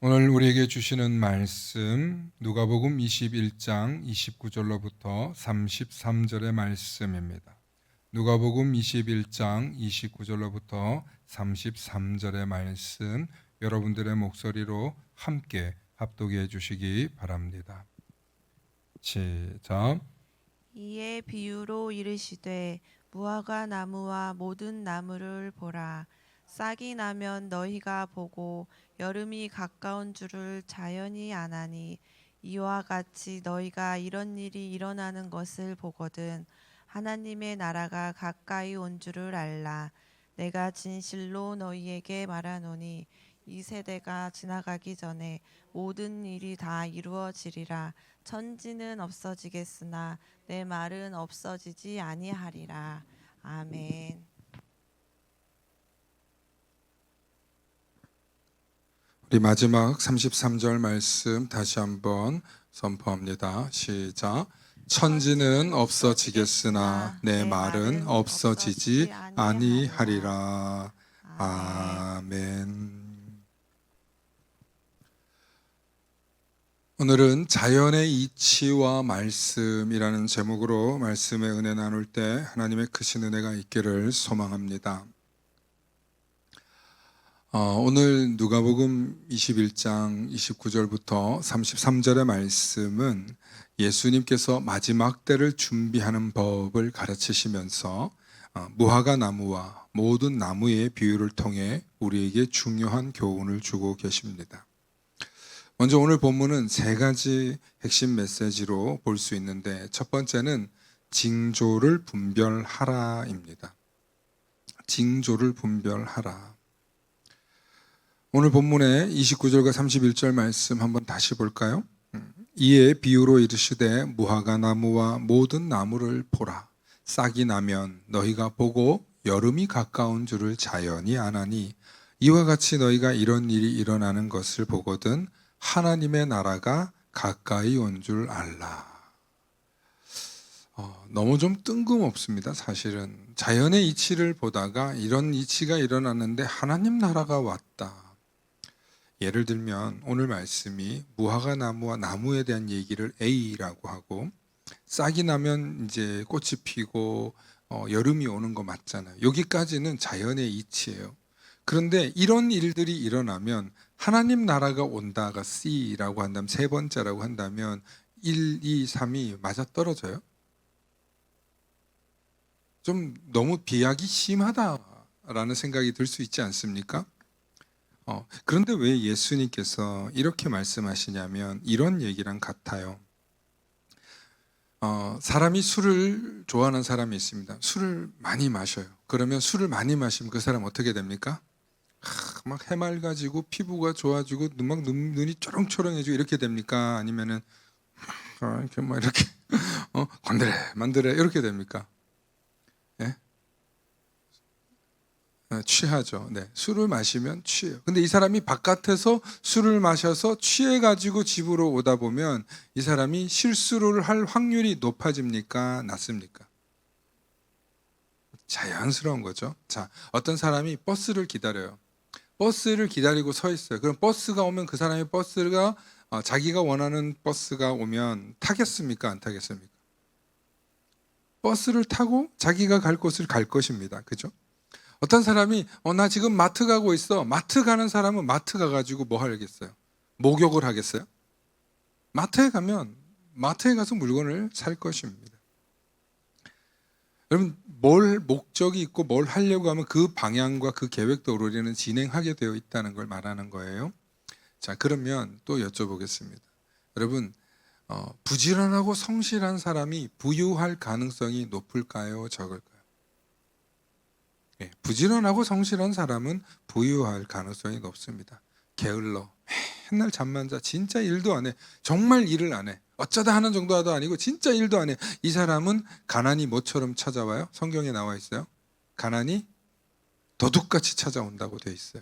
오늘 우리에게 주시는 말씀 누가복음 21장 29절로부터 33절의 말씀입니다. 누가복음 21장 29절로부터 33절의 말씀 여러분들의 목소리로 함께 합독해 주시기 바랍니다. 시작. 이에 비유로 이르시되 무화과 나무와 모든 나무를 보라. 싹이 나면 너희가 보고 여름이 가까운 줄을 자연히 아나니 이와 같이 너희가 이런 일이 일어나는 것을 보거든 하나님의 나라가 가까이 온 줄을 알라. 내가 진실로 너희에게 말하노니 이 세대가 지나가기 전에 모든 일이 다 이루어지리라. 천지는 없어지겠으나 내 말은 없어지지 아니하리라. 아멘. 우리 마지막 33절 말씀 다시 한번 선포합니다. 시작. 천지는 없어지겠으나 내 말은 없어지지 아니하리라. 아멘. 오늘은 자연의 이치와 말씀이라는 제목으로 말씀의 은혜 나눌 때 하나님의 크신 은혜가 있기를 소망합니다. 오늘 누가복음 21장 29절부터 33절의 말씀은 예수님께서 마지막 때를 준비하는 법을 가르치시면서 무화과 나무와 모든 나무의 비유를 통해 우리에게 중요한 교훈을 주고 계십니다. 먼저 오늘 본문은 세 가지 핵심 메시지로 볼 수 있는데 첫 번째는 징조를 분별하라입니다. 징조를 분별하라. 오늘 본문의 29절과 31절 말씀 한번 다시 볼까요? 이에 비유로 이르시되 무화과 나무와 모든 나무를 보라. 싹이 나면 너희가 보고 여름이 가까운 줄을 자연히 아나니 이와 같이 너희가 이런 일이 일어나는 것을 보거든 하나님의 나라가 가까이 온 줄 알라. 너무 좀 뜬금없습니다. 사실은 자연의 이치를 보다가 이런 이치가 일어났는데 하나님 나라가 왔다. 예를 들면 오늘 말씀이 무화과 나무와 나무에 대한 얘기를 A라고 하고 싹이 나면 이제 꽃이 피고 여름이 오는 거 맞잖아요. 여기까지는 자연의 이치예요. 그런데 이런 일들이 일어나면 하나님 나라가 온다가 C라고 한다면 세 번째라고 한다면 1, 2, 3이 맞아떨어져요. 좀 너무 비약이 심하다라는 생각이 들 수 있지 않습니까? 그런데 왜 예수님께서 이렇게 말씀하시냐면 이런 얘기랑 같아요. 사람이 술을 좋아하는 사람이 있습니다. 술을 많이 마셔요. 그러면 술을 많이 마시면 그 사람 어떻게 됩니까? 막 해맑아지고 피부가 좋아지고 막 눈이 초롱초롱해지고 이렇게 됩니까? 아니면은 이렇게 막 이렇게 건드레 만드레 이렇게 됩니까? 예? 취하죠. 네, 술을 마시면 취해요. 근데 이 사람이 바깥에서 술을 마셔서 취해가지고 집으로 오다 보면 이 사람이 실수를 할 확률이 높아집니까? 낮습니까? 자연스러운 거죠. 자, 어떤 사람이 버스를 기다려요. 버스를 기다리고 서 있어요. 그럼 버스가 오면 그 사람이 버스가 자기가 원하는 버스가 오면 타겠습니까? 안 타겠습니까? 버스를 타고 자기가 갈 곳을 갈 것입니다. 그죠? 어떤 사람이 나 지금 마트 가고 있어. 마트 가는 사람은 마트 가가지고 뭐 하겠어요? 목욕을 하겠어요? 마트에 가면 마트에 가서 물건을 살 것입니다. 여러분 뭘 목적이 있고 뭘 하려고 하면 그 방향과 그 계획대로 우리는 진행하게 되어 있다는 걸 말하는 거예요. 자, 그러면 또 여쭤보겠습니다. 여러분 부지런하고 성실한 사람이 부유할 가능성이 높을까요? 적을까요? 네, 부지런하고 성실한 사람은 부유할 가능성이 높습니다. 게을러 맨날 잠만 자 진짜 일도 안 해. 정말 일을 안 해. 어쩌다 하는 정도도 아니고 진짜 일도 안 해. 이 사람은 가난이 뭐처럼 찾아와요? 성경에 나와 있어요. 가난이 도둑같이 찾아온다고 돼 있어요.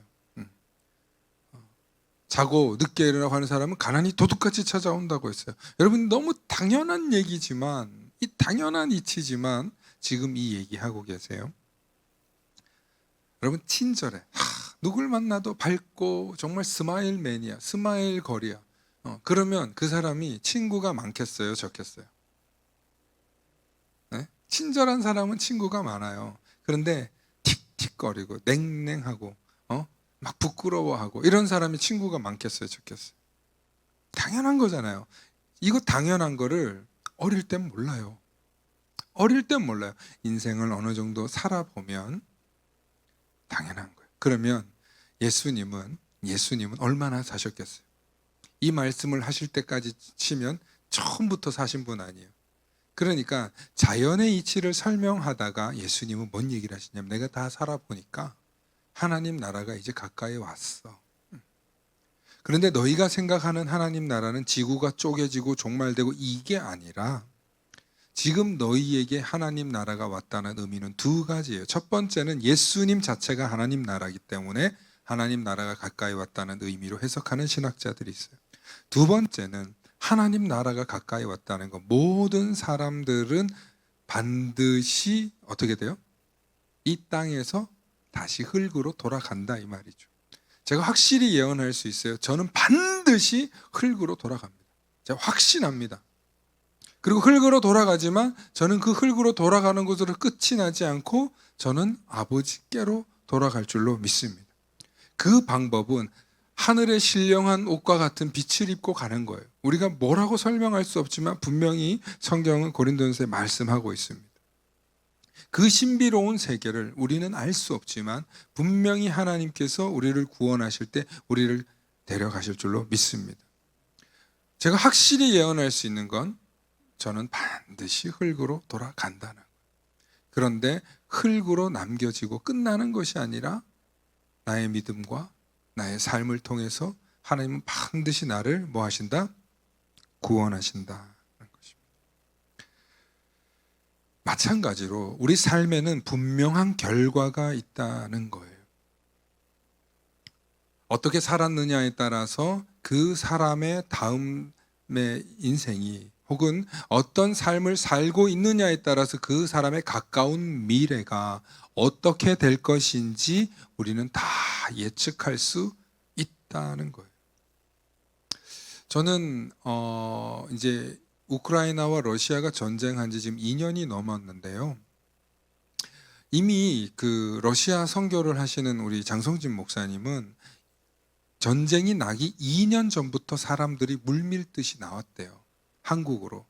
자고 늦게 일어나고 하는 사람은 가난이 도둑같이 찾아온다고 했어요. 여러분 너무 당연한 얘기지만 이 당연한 이치지만 지금 이 얘기하고 계세요. 여러분 친절해. 누굴 만나도 밝고 정말 스마일맨이야. 스마일 거리야. 그러면 그 사람이 친구가 많겠어요, 적겠어요? 네? 친절한 사람은 친구가 많아요. 그런데 틱틱거리고 냉랭하고 막 부끄러워하고 이런 사람이 친구가 많겠어요, 적겠어요? 당연한 거잖아요. 이거 당연한 거를 어릴 땐 몰라요. 어릴 땐 몰라요. 인생을 어느 정도 살아보면 당연한 거예요. 그러면 예수님은 얼마나 사셨겠어요? 이 말씀을 하실 때까지 치면 처음부터 사신 분 아니에요. 그러니까 자연의 이치를 설명하다가 예수님은 뭔 얘기를 하시냐면 내가 다 살아보니까 하나님 나라가 이제 가까이 왔어. 그런데 너희가 생각하는 하나님 나라는 지구가 쪼개지고 종말되고 이게 아니라 지금 너희에게 하나님 나라가 왔다는 의미는 두 가지예요. 첫 번째는 예수님 자체가 하나님 나라이기 때문에 하나님 나라가 가까이 왔다는 의미로 해석하는 신학자들이 있어요. 두 번째는 하나님 나라가 가까이 왔다는 것, 모든 사람들은 반드시 어떻게 돼요? 이 땅에서 다시 흙으로 돌아간다 이 말이죠. 제가 확실히 예언할 수 있어요. 저는 반드시 흙으로 돌아갑니다. 제가 확신합니다. 그리고 흙으로 돌아가지만 저는 그 흙으로 돌아가는 것으로 끝이 나지 않고 저는 아버지께로 돌아갈 줄로 믿습니다. 그 방법은 하늘의 신령한 옷과 같은 빛을 입고 가는 거예요. 우리가 뭐라고 설명할 수 없지만 분명히 성경은 고린도전서에 말씀하고 있습니다. 그 신비로운 세계를 우리는 알 수 없지만 분명히 하나님께서 우리를 구원하실 때 우리를 데려가실 줄로 믿습니다. 제가 확실히 예언할 수 있는 건 저는 반드시 흙으로 돌아간다는 거예요. 그런데 흙으로 남겨지고 끝나는 것이 아니라 나의 믿음과 나의 삶을 통해서 하나님은 반드시 나를 뭐 하신다? 구원하신다는 것입니다. 마찬가지로 우리 삶에는 분명한 결과가 있다는 거예요. 어떻게 살았느냐에 따라서 그 사람의 다음의 인생이 혹은 어떤 삶을 살고 있느냐에 따라서 그 사람의 가까운 미래가 어떻게 될 것인지 우리는 다 예측할 수 있다는 거예요. 저는 이제 우크라이나와 러시아가 전쟁한 지 지금 2년이 넘었는데요. 이미 그 러시아 선교를 하시는 우리 장성진 목사님은 전쟁이 나기 2년 전부터 사람들이 물밀듯이 나왔대요. 한국으로.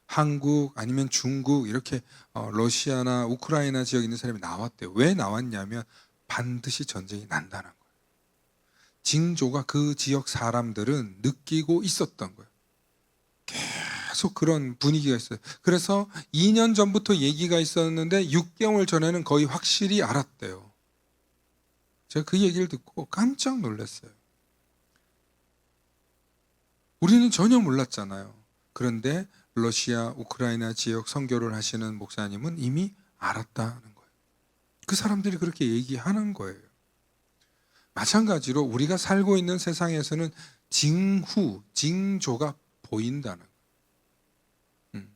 한국 아니면 중국 이렇게 러시아나 우크라이나 지역에 있는 사람이 나왔대요. 왜 나왔냐면 반드시 전쟁이 난다는 거예요. 징조가 그 지역 사람들은 느끼고 있었던 거예요. 계속 그런 분위기가 있어요. 그래서 2년 전부터 얘기가 있었는데 6개월 전에는 거의 확실히 알았대요. 제가 그 얘기를 듣고 깜짝 놀랐어요. 우리는 전혀 몰랐잖아요. 그런데 러시아, 우크라이나 지역 선교를 하시는 목사님은 이미 알았다는 거예요. 그 사람들이 그렇게 얘기하는 거예요. 마찬가지로 우리가 살고 있는 세상에서는 징후, 징조가 보인다는 거예요.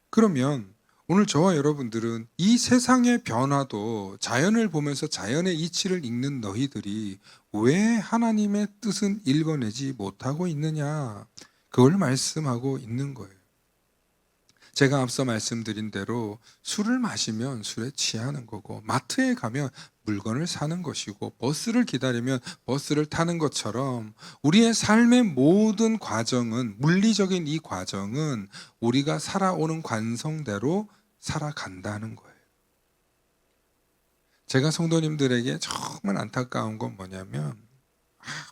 그러면 오늘 저와 여러분들은 이 세상의 변화도 자연을 보면서 자연의 이치를 읽는 너희들이 왜 하나님의 뜻은 읽어내지 못하고 있느냐, 그걸 말씀하고 있는 거예요. 제가 앞서 말씀드린 대로 술을 마시면 술에 취하는 거고, 마트에 가면 물건을 사는 것이고, 버스를 기다리면 버스를 타는 것처럼 우리의 삶의 모든 과정은, 물리적인 이 과정은 우리가 살아오는 관성대로 살아간다는 거예요. 제가 성도님들에게 정말 안타까운 건 뭐냐면,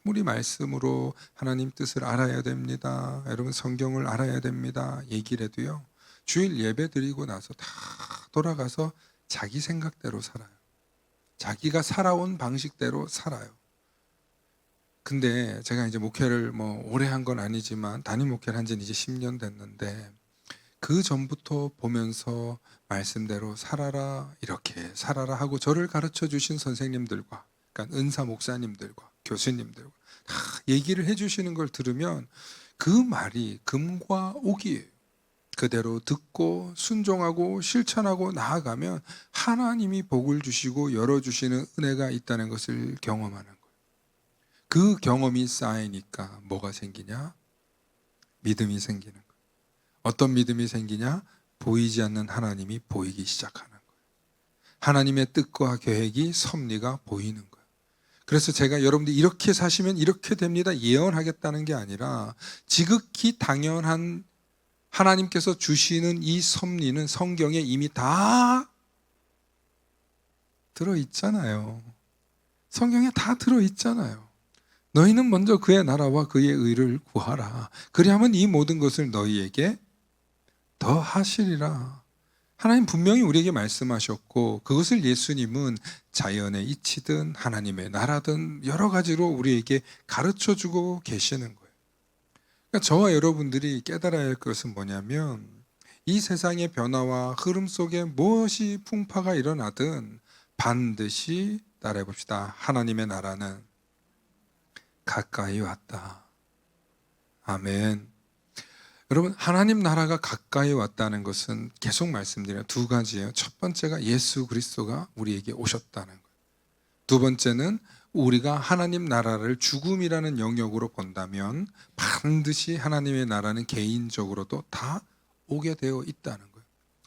아무리 말씀으로 하나님 뜻을 알아야 됩니다, 여러분 성경을 알아야 됩니다 얘기를 해도요, 주일 예배 드리고 나서 다 돌아가서 자기 생각대로 살아요. 자기가 살아온 방식대로 살아요. 근데 제가 이제 목회를 뭐 오래 한 건 아니지만 담임 목회를 한 지는 이제 10년 됐는데, 그 전부터 보면서 말씀대로 살아라, 이렇게 살아라 하고 저를 가르쳐 주신 선생님들과, 그러니까 은사 목사님들과 교수님들과 다 얘기를 해주시는 걸 들으면 그 말이 금과 옥이에요. 그대로 듣고 순종하고 실천하고 나아가면 하나님이 복을 주시고 열어주시는 은혜가 있다는 것을 경험하는 거예요. 그 경험이 쌓이니까 뭐가 생기냐? 믿음이 생기는 거예요. 어떤 믿음이 생기냐? 보이지 않는 하나님이 보이기 시작하는 거예요. 하나님의 뜻과 계획이 섭리가 보이는 거예요. 그래서 제가 여러분들이 이렇게 사시면 이렇게 됩니다 예언하겠다는 게 아니라 지극히 당연한 하나님께서 주시는 이 섭리는 성경에 이미 다 들어있잖아요. 성경에 다 들어있잖아요. 너희는 먼저 그의 나라와 그의 의를 구하라. 그리하면 이 모든 것을 너희에게 더 하시리라. 하나님 분명히 우리에게 말씀하셨고 그것을 예수님은 자연의 이치든 하나님의 나라든 여러 가지로 우리에게 가르쳐주고 계시는 거예요. 그러니까 저와 여러분들이 깨달아야 할 것은 뭐냐면 이 세상의 변화와 흐름 속에 무엇이 풍파가 일어나든 반드시 따라해 봅시다. 하나님의 나라는 가까이 왔다. 아멘. 여러분, 하나님 나라가 가까이 왔다는 것은 계속 말씀드려요. 두 가지예요. 첫 번째가 예수 그리스도가 우리에게 오셨다는 거예요. 두 번째는 우리가 하나님 나라를 죽음이라는 영역으로 본다면 반드시 하나님의 나라는 개인적으로도 다 오게 되어 있다는 거예요.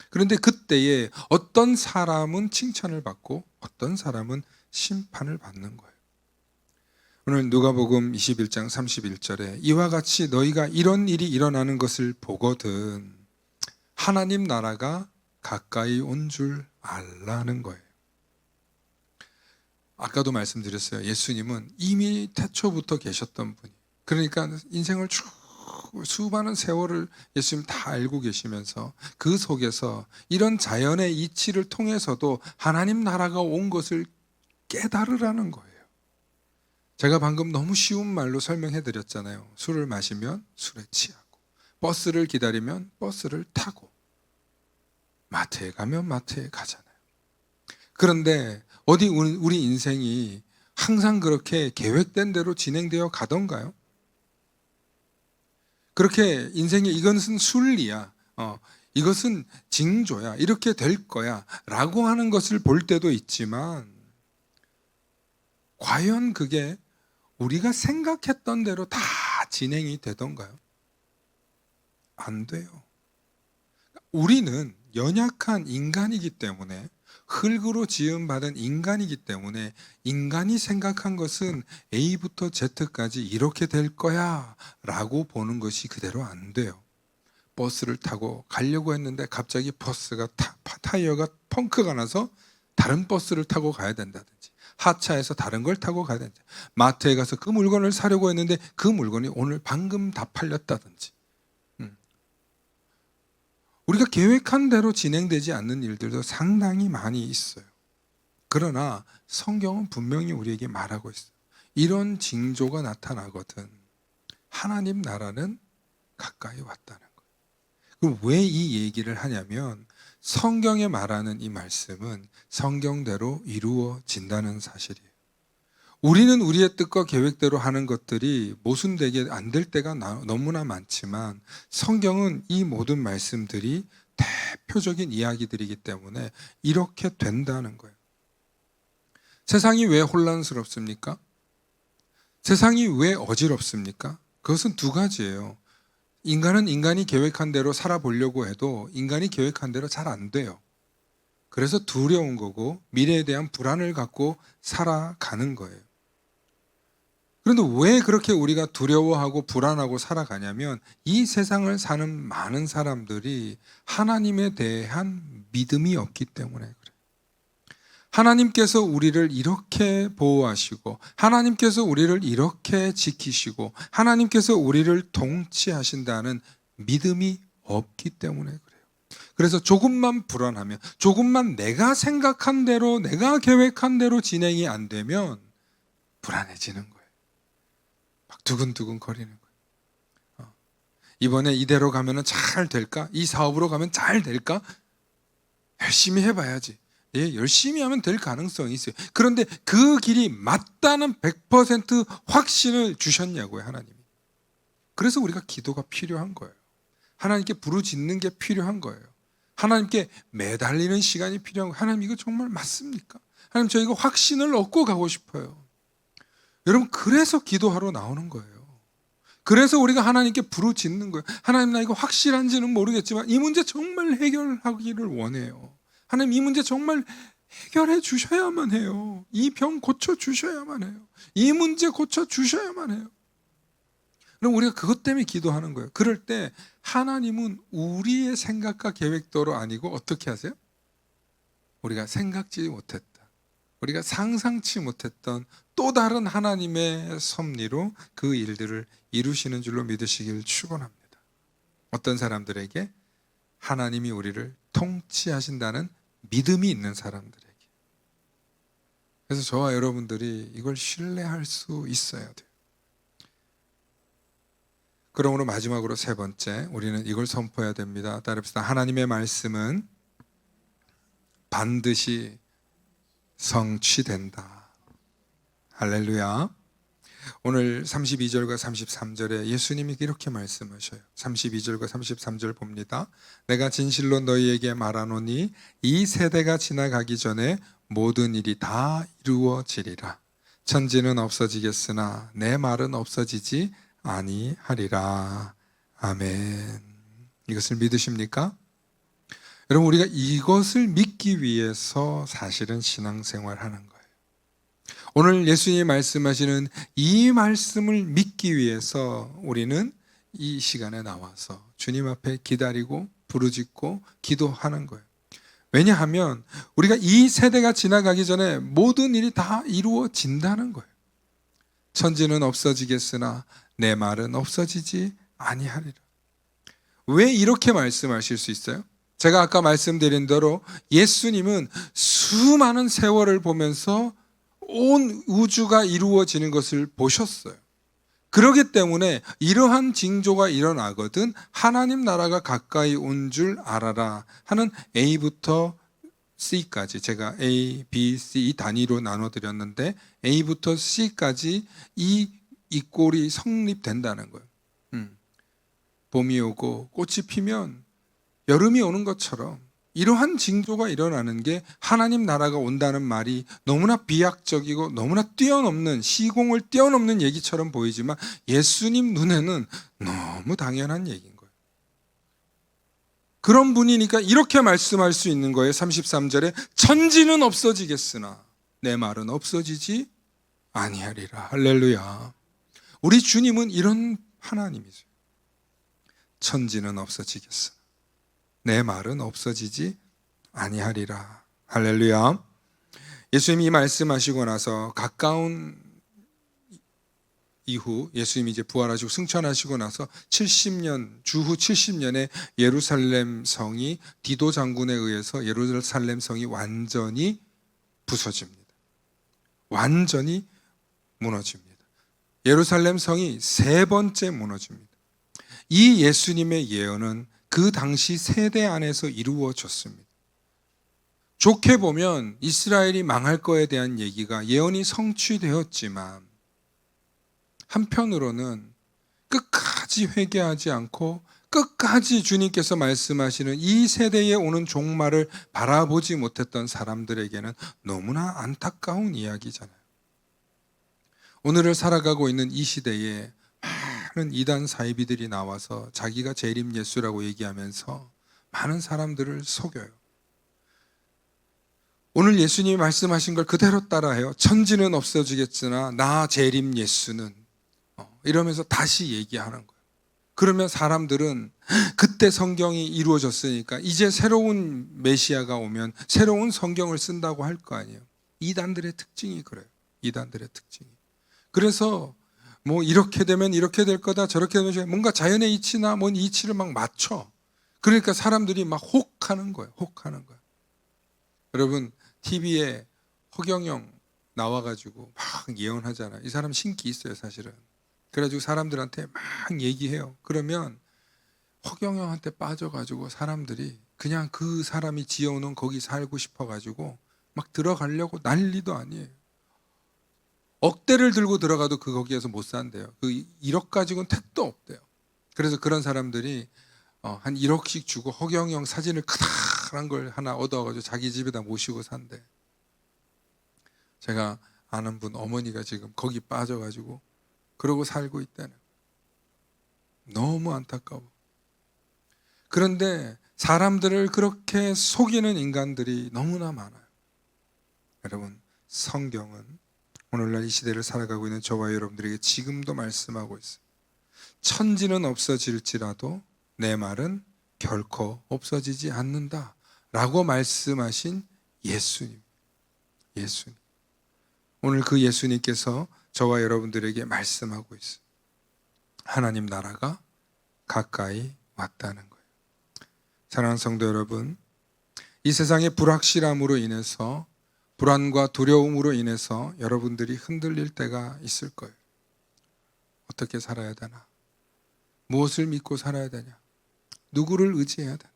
그런데 그때에 어떤 사람은 칭찬을 받고 어떤 사람은 심판을 받는 거예요. 오늘 누가복음 21장 31절에 이와 같이 너희가 이런 일이 일어나는 것을 보거든 하나님 나라가 가까이 온 줄 알라는 거예요. 아까도 말씀드렸어요. 예수님은 이미 태초부터 계셨던 분이. 그러니까 인생을 쭉 수많은 세월을 예수님 다 알고 계시면서 그 속에서 이런 자연의 이치를 통해서도 하나님 나라가 온 것을 깨달으라는 거예요. 제가 방금 너무 쉬운 말로 설명해 드렸잖아요. 술을 마시면 술에 취하고 버스를 기다리면 버스를 타고 마트에 가면 마트에 가잖아요. 그런데 어디 우리 인생이 항상 그렇게 계획된 대로 진행되어 가던가요? 그렇게 인생이 이것은 순리야, 이것은 징조야, 이렇게 될 거야 라고 하는 것을 볼 때도 있지만 과연 그게 우리가 생각했던 대로 다 진행이 되던가요? 안 돼요. 우리는 연약한 인간이기 때문에 흙으로 지음받은 인간이기 때문에 인간이 생각한 것은 A부터 Z까지 이렇게 될 거야 라고 보는 것이 그대로 안 돼요. 버스를 타고 가려고 했는데 갑자기 버스가 타이어가 펑크가 나서 다른 버스를 타고 가야 된다든지 하차해서 다른 걸 타고 가야 된다든지 마트에 가서 그 물건을 사려고 했는데 그 물건이 오늘 방금 다 팔렸다든지 우리가 계획한 대로 진행되지 않는 일들도 상당히 많이 있어요. 그러나 성경은 분명히 우리에게 말하고 있어요. 이런 징조가 나타나거든 하나님 나라는 가까이 왔다는 거예요. 그럼 왜 이 얘기를 하냐면 성경에 말하는 이 말씀은 성경대로 이루어진다는 사실이에요. 우리는 우리의 뜻과 계획대로 하는 것들이 모순되게 안 될 때가 너무나 많지만 성경은 이 모든 말씀들이 대표적인 이야기들이기 때문에 이렇게 된다는 거예요. 세상이 왜 혼란스럽습니까? 세상이 왜 어지럽습니까? 그것은 두 가지예요. 인간은 인간이 계획한 대로 살아보려고 해도 인간이 계획한 대로 잘 안 돼요. 그래서 두려운 거고 미래에 대한 불안을 갖고 살아가는 거예요. 그런데 왜 그렇게 우리가 두려워하고 불안하고 살아가냐면 이 세상을 사는 많은 사람들이 하나님에 대한 믿음이 없기 때문에 그래요. 하나님께서 우리를 이렇게 보호하시고 하나님께서 우리를 이렇게 지키시고 하나님께서 우리를 통치하신다는 믿음이 없기 때문에 그래요. 그래서 조금만 불안하면 조금만 내가 생각한 대로 내가 계획한 대로 진행이 안 되면 불안해지는 거예요. 막 두근두근 거리는 거예요. 이번에 이대로 가면 잘 될까? 이 사업으로 가면 잘 될까? 열심히 해봐야지. 예, 열심히 하면 될 가능성이 있어요. 그런데 그 길이 맞다는 100% 확신을 주셨냐고요, 하나님이. 그래서 우리가 기도가 필요한 거예요. 하나님께 부르짖는 게 필요한 거예요. 하나님께 매달리는 시간이 필요한 거예요. 하나님 이거 정말 맞습니까? 하나님 저 이거 확신을 얻고 가고 싶어요. 여러분 그래서 기도하러 나오는 거예요. 그래서 우리가 하나님께 부르짖는 거예요. 하나님 나 이거 확실한지는 모르겠지만 이 문제 정말 해결하기를 원해요. 하나님 이 문제 정말 해결해 주셔야만 해요. 이 병 고쳐 주셔야만 해요. 이 문제 고쳐 주셔야만 해요. 그럼 우리가 그것 때문에 기도하는 거예요. 그럴 때 하나님은 우리의 생각과 계획대로 아니고 어떻게 하세요? 우리가 생각지 못했다, 우리가 상상치 못했던 또 다른 하나님의 섭리로 그 일들을 이루시는 줄로 믿으시길 축원합니다. 어떤 사람들에게 하나님이 우리를 통치하신다는 믿음이 있는 사람들에게. 그래서 저와 여러분들이 이걸 신뢰할 수 있어야 돼요. 그러므로 마지막으로 세 번째, 우리는 이걸 선포해야 됩니다. 따릅시다. 하나님의 말씀은 반드시 성취된다. 할렐루야. 오늘 32절과 33절에 예수님이 이렇게 말씀하셔요. 32절과 33절 봅니다. 내가 진실로 너희에게 말하노니 이 세대가 지나가기 전에 모든 일이 다 이루어지리라. 천지는 없어지겠으나 내 말은 없어지지 아니하리라. 아멘. 이것을 믿으십니까? 여러분 우리가 이것을 믿기 위해서 사실은 신앙생활하는 거예요. 오늘 예수님이 말씀하시는 이 말씀을 믿기 위해서 우리는 이 시간에 나와서 주님 앞에 기다리고 부르짖고 기도하는 거예요. 왜냐하면 우리가 이 세대가 지나가기 전에 모든 일이 다 이루어진다는 거예요. 천지는 없어지겠으나 내 말은 없어지지 아니하리라. 왜 이렇게 말씀하실 수 있어요? 제가 아까 말씀드린 대로 예수님은 수많은 세월을 보면서 온 우주가 이루어지는 것을 보셨어요. 그렇기 때문에 이러한 징조가 일어나거든 하나님 나라가 가까이 온 줄 알아라 하는 A부터 C까지, 제가 A, B, C 이 단위로 나눠드렸는데 A부터 C까지 이 꼴이 성립된다는 거예요. 봄이 오고 꽃이 피면 여름이 오는 것처럼 이러한 징조가 일어나는 게 하나님 나라가 온다는 말이 너무나 비약적이고 너무나 뛰어넘는, 시공을 뛰어넘는 얘기처럼 보이지만 예수님 눈에는 너무 당연한 얘기인 거예요. 그런 분이니까 이렇게 말씀할 수 있는 거예요. 33절에 천지는 없어지겠으나 내 말은 없어지지 아니하리라. 할렐루야. 우리 주님은 이런 하나님이세요. 천지는 없어지겠으나 내 말은 없어지지 아니하리라. 할렐루야. 예수님이 말씀하시고 나서 가까운 이후 예수님이 이제 부활하시고 승천하시고 나서 70년, 주후 70년에 예루살렘 성이 디도 장군에 의해서 예루살렘 성이 완전히 부서집니다. 완전히 무너집니다. 예루살렘 성이 세 번째 무너집니다. 이 예수님의 예언은 그 당시 세대 안에서 이루어졌습니다. 좋게 보면 이스라엘이 망할 거에 대한 얘기가 예언이 성취되었지만 한편으로는 끝까지 회개하지 않고 끝까지 주님께서 말씀하시는 이 세대에 오는 종말을 바라보지 못했던 사람들에게는 너무나 안타까운 이야기잖아요. 오늘을 살아가고 있는 이 시대에 많은 이단 사이비들이 나와서 자기가 재림 예수라고 얘기하면서 많은 사람들을 속여요. 오늘 예수님이 말씀하신 걸 그대로 따라해요. 천지는 없어지겠으나 나 재림 예수는 이러면서 다시 얘기하는 거예요. 그러면 사람들은 그때 성경이 이루어졌으니까 이제 새로운 메시아가 오면 새로운 성경을 쓴다고 할 거 아니에요. 이단들의 특징이 그래요. 이단들의 특징이. 그래서 뭐 이렇게 되면 이렇게 될 거다, 저렇게 되면 뭔가 자연의 이치나 뭔 이치를 막 맞춰. 그러니까 사람들이 막 혹하는 거예요. 혹하는 거예요. 여러분 TV에 허경영 나와가지고 막 예언하잖아요. 이 사람 신기 있어요, 사실은. 그래가지고 사람들한테 막 얘기해요. 그러면 허경영한테 빠져가지고 사람들이 그냥 그 사람이 지어놓은 거기 살고 싶어가지고 막 들어가려고 난리도 아니에요. 억대를 들고 들어가도 그 거기에서 못 산대요. 그 1억 가지고는 택도 없대요. 그래서 그런 사람들이 한 1억씩 주고 허경영 사진을 크다란 걸 하나 얻어가지고 자기 집에다 모시고 산대. 제가 아는 분 어머니가 지금 거기 빠져가지고 그러고 살고 있다는. 너무 안타까워. 그런데 사람들을 그렇게 속이는 인간들이 너무나 많아요. 여러분, 성경은 오늘날 이 시대를 살아가고 있는 저와 여러분들에게 지금도 말씀하고 있어요. 천지는 없어질지라도 내 말은 결코 없어지지 않는다 라고 말씀하신 예수님. 오늘 그 예수님께서 저와 여러분들에게 말씀하고 있어요. 하나님 나라가 가까이 왔다는 거예요. 사랑하는 성도 여러분, 이 세상의 불확실함으로 인해서, 불안과 두려움으로 인해서 여러분들이 흔들릴 때가 있을 거예요. 어떻게 살아야 되나? 무엇을 믿고 살아야 되냐? 누구를 의지해야 되나?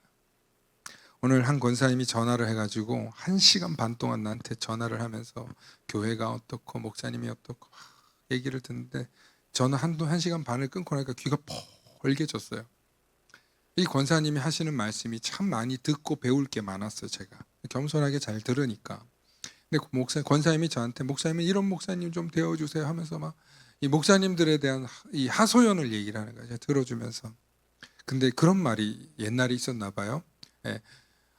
오늘 한 권사님이 전화를 해가지고 1시간 반 동안 나한테 전화를 하면서 교회가 어떻고 목사님이 어떻고 얘기를 듣는데, 저는 한 시간 반을 끊고 나니까 귀가 벌게졌어요. 이 권사님이 하시는 말씀이 참 많이 듣고 배울 게 많았어요. 제가 겸손하게 잘 들으니까. 근데 권사님이 저한테 목사님은 이런 목사님 좀 되어주세요 하면서 막 이 목사님들에 대한 이 하소연을 얘기를 하는 거예요. 제가 들어주면서. 근데 그런 말이 옛날에 있었나 봐요. 예.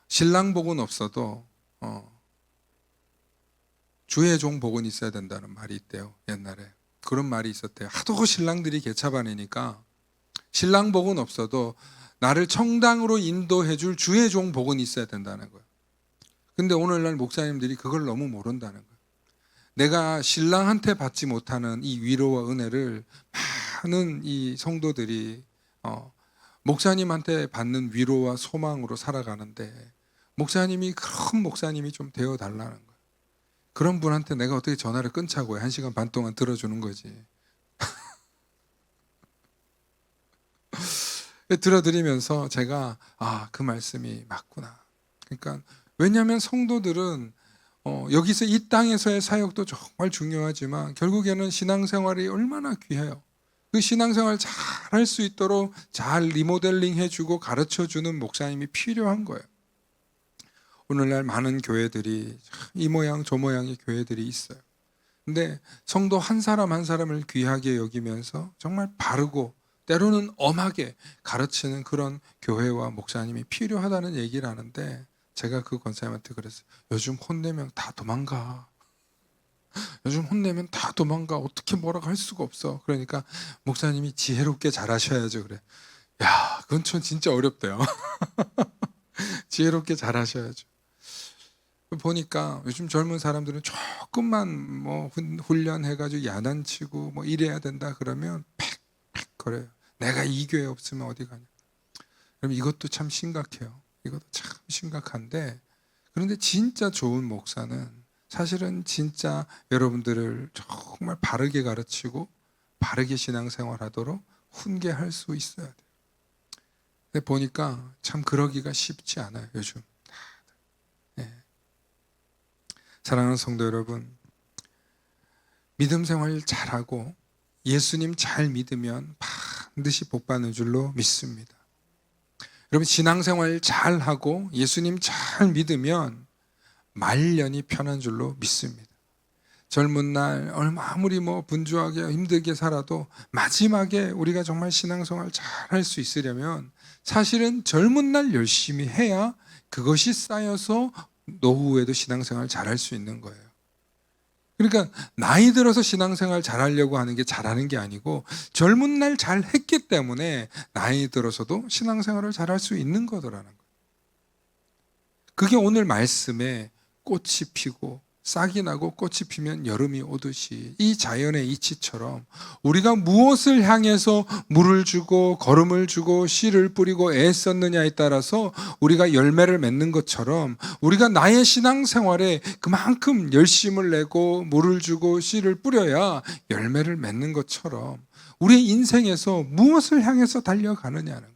신랑 복은 없어도 주의 종 복은 있어야 된다는 말이 있대요. 옛날에 그런 말이 있었대요. 하도 신랑들이 개차반이니까 신랑 복은 없어도 나를 청당으로 인도해 줄 주의 종 복은 있어야 된다는 거예요. 근데 오늘날 목사님들이 그걸 너무 모른다는 거예요. 내가 신랑한테 받지 못하는 이 위로와 은혜를 많은 이 성도들이 목사님한테 받는 위로와 소망으로 살아가는데, 목사님이 그런 목사님이 좀 되어달라는 거예요. 그런 분한테 내가 어떻게 전화를 끊자고 해. 1시간 반 동안 들어주는 거지. 들어드리면서 제가 그 말씀이 맞구나. 그러니까 왜냐하면 성도들은 여기서 이 땅에서의 사역도 정말 중요하지만 결국에는 신앙생활이 얼마나 귀해요. 그 신앙생활 잘 할 수 있도록 잘 리모델링 해주고 가르쳐주는 목사님이 필요한 거예요. 오늘날 많은 교회들이 이 모양 저 모양의 교회들이 있어요. 근데 성도 한 사람 한 사람을 귀하게 여기면서 정말 바르고 때로는 엄하게 가르치는 그런 교회와 목사님이 필요하다는 얘기를 하는데, 제가 그 권사님한테 그랬어요. 요즘 혼내면 다 도망가. 요즘 혼내면 다 도망가. 어떻게 뭐라고 할 수가 없어. 그러니까 목사님이 지혜롭게 잘하셔야죠. 그래. 야, 그건 진짜 어렵대요. 지혜롭게 잘하셔야죠. 보니까 요즘 젊은 사람들은 조금만 뭐 훈련해가지고 야단치고 뭐 이래야 된다 그러면 팩팩 거려요. 내가 이 교회 없으면 어디 가냐. 그럼 이것도 참 심각해요. 이것도 참 심각한데, 그런데 진짜 좋은 목사는 사실은 진짜 여러분들을 정말 바르게 가르치고 바르게 신앙생활하도록 훈계할 수 있어야 돼요. 근데 보니까 참 그러기가 쉽지 않아요. 요즘. 네. 사랑하는 성도 여러분, 믿음 생활 잘하고 예수님 잘 믿으면 반드시 복 받는 줄로 믿습니다. 여러분, 신앙생활 잘하고 예수님 잘 믿으면 말년이 편한 줄로 믿습니다. 젊은 날 아무리 분주하게 힘들게 살아도 마지막에 우리가 정말 신앙생활 잘할 수 있으려면 사실은 젊은 날 열심히 해야 그것이 쌓여서 노후에도 신앙생활 잘할 수 있는 거예요. 그러니까 나이 들어서 신앙생활 잘하려고 하는 게 잘하는 게 아니고, 젊은 날 잘했기 때문에 나이 들어서도 신앙생활을 잘할 수 있는 거더라는 거예요. 그게 오늘 말씀에 꽃이 피고 싹이 나고 꽃이 피면 여름이 오듯이 이 자연의 이치처럼 우리가 무엇을 향해서 물을 주고 거름을 주고 씨를 뿌리고 애썼느냐에 따라서 우리가 열매를 맺는 것처럼, 우리가 나의 신앙생활에 그만큼 열심을 내고 물을 주고 씨를 뿌려야 열매를 맺는 것처럼 우리의 인생에서 무엇을 향해서 달려가느냐는 거예요.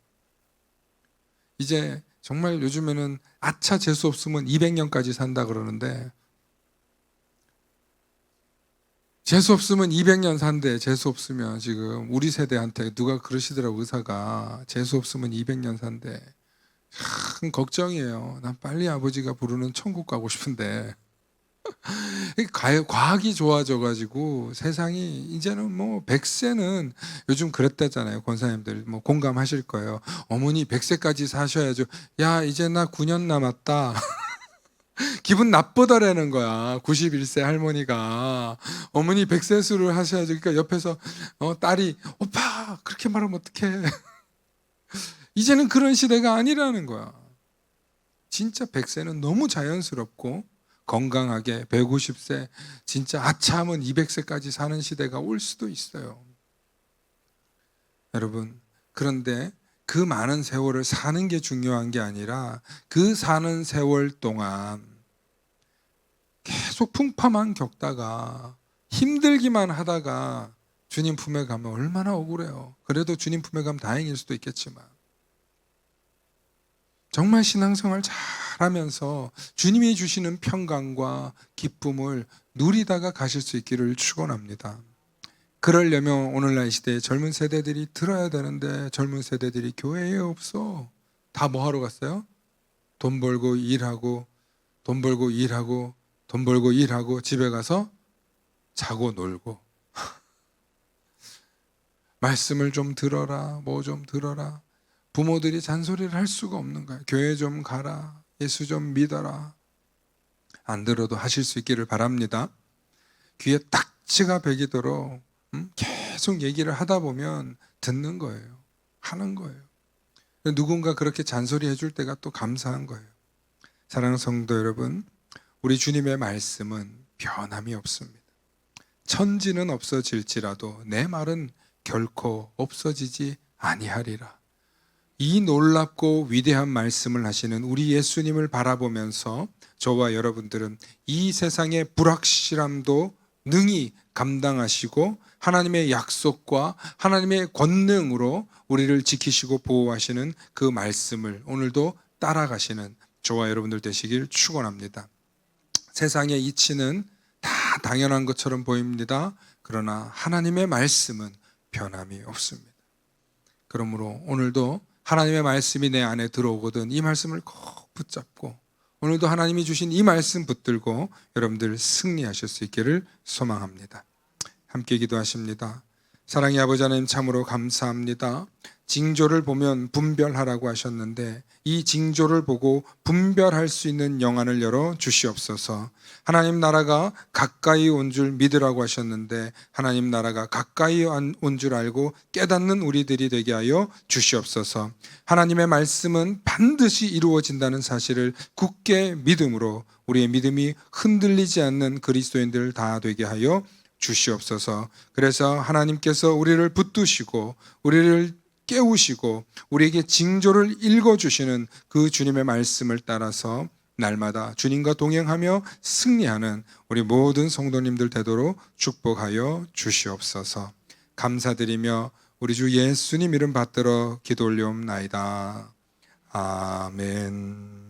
이제 정말 요즘에는 아차 재수 없으면 200년까지 산다 그러는데, 재수 없으면 200년 산대. 재수 없으면 지금 우리 세대한테 누가 그러시더라고, 의사가. 재수 없으면 200년 산대. 참 걱정이에요. 난 빨리 아버지가 부르는 천국 가고 싶은데. 과학이 좋아져가지고 세상이 이제는 뭐 100세는 요즘 그랬다잖아요. 권사님들 뭐 공감하실 거예요. 어머니 100세까지 사셔야죠. 야, 이제 나 9년 남았다. 기분 나쁘다라는 거야. 91세 할머니가 어머니 100세 수를 하셔야죠. 그러니까 옆에서 딸이 오빠 그렇게 말하면 어떡해. 이제는 그런 시대가 아니라는 거야. 진짜 100세는 너무 자연스럽고 건강하게 150세 진짜 아차하면 200세까지 사는 시대가 올 수도 있어요. 여러분, 그런데 그 많은 세월을 사는 게 중요한 게 아니라 그 사는 세월 동안 계속 풍파만 겪다가 힘들기만 하다가 주님 품에 가면 얼마나 억울해요. 그래도 주님 품에 가면 다행일 수도 있겠지만 정말 신앙생활 잘하면서 주님이 주시는 평강과 기쁨을 누리다가 가실 수 있기를 축원합니다. 그러려면 오늘날 이 시대에 젊은 세대들이 들어야 되는데 젊은 세대들이 교회에 없어. 다 뭐 하러 갔어요? 돈 벌고 일하고 돈 벌고 일하고 돈 벌고 일하고 집에 가서 자고 놀고 말씀을 좀 들어라, 뭐 좀 들어라. 부모들이 잔소리를 할 수가 없는 거야. 교회 좀 가라, 예수 좀 믿어라. 안 들어도 하실 수 있기를 바랍니다. 귀에 딱지가 배기도록 계속 얘기를 하다 보면 듣는 거예요. 하는 거예요. 누군가 그렇게 잔소리 해줄 때가 또 감사한 거예요. 사랑하는 성도 여러분, 우리 주님의 말씀은 변함이 없습니다. 천지는 없어질지라도 내 말은 결코 없어지지 아니하리라. 이 놀랍고 위대한 말씀을 하시는 우리 예수님을 바라보면서 저와 여러분들은 이 세상의 불확실함도 능히 감당하시고 하나님의 약속과 하나님의 권능으로 우리를 지키시고 보호하시는 그 말씀을 오늘도 따라가시는 저와 여러분들 되시길 축원합니다. 세상의 이치는 다 당연한 것처럼 보입니다. 그러나 하나님의 말씀은 변함이 없습니다. 그러므로 오늘도 하나님의 말씀이 내 안에 들어오거든 이 말씀을 꼭 붙잡고 오늘도 하나님이 주신 이 말씀 붙들고 여러분들 승리하실 수 있기를 소망합니다. 함께 기도하십니다. 사랑의 아버지 하나님, 참으로 감사합니다. 징조를 보면 분별하라고 하셨는데 이 징조를 보고 분별할 수 있는 영안을 열어 주시옵소서. 하나님 나라가 가까이 온 줄 믿으라고 하셨는데 하나님 나라가 가까이 온 줄 알고 깨닫는 우리들이 되게 하여 주시옵소서. 하나님의 말씀은 반드시 이루어진다는 사실을 굳게 믿음으로 우리의 믿음이 흔들리지 않는 그리스도인들 다 되게 하여 주시옵소서. 그래서 하나님께서 우리를 붙드시고 우리를 깨우시고 우리에게 징조를 읽어주시는 그 주님의 말씀을 따라서 날마다 주님과 동행하며 승리하는 우리 모든 성도님들 되도록 축복하여 주시옵소서. 감사드리며 우리 주 예수님 이름 받들어 기도 올리옵나이다. 아멘.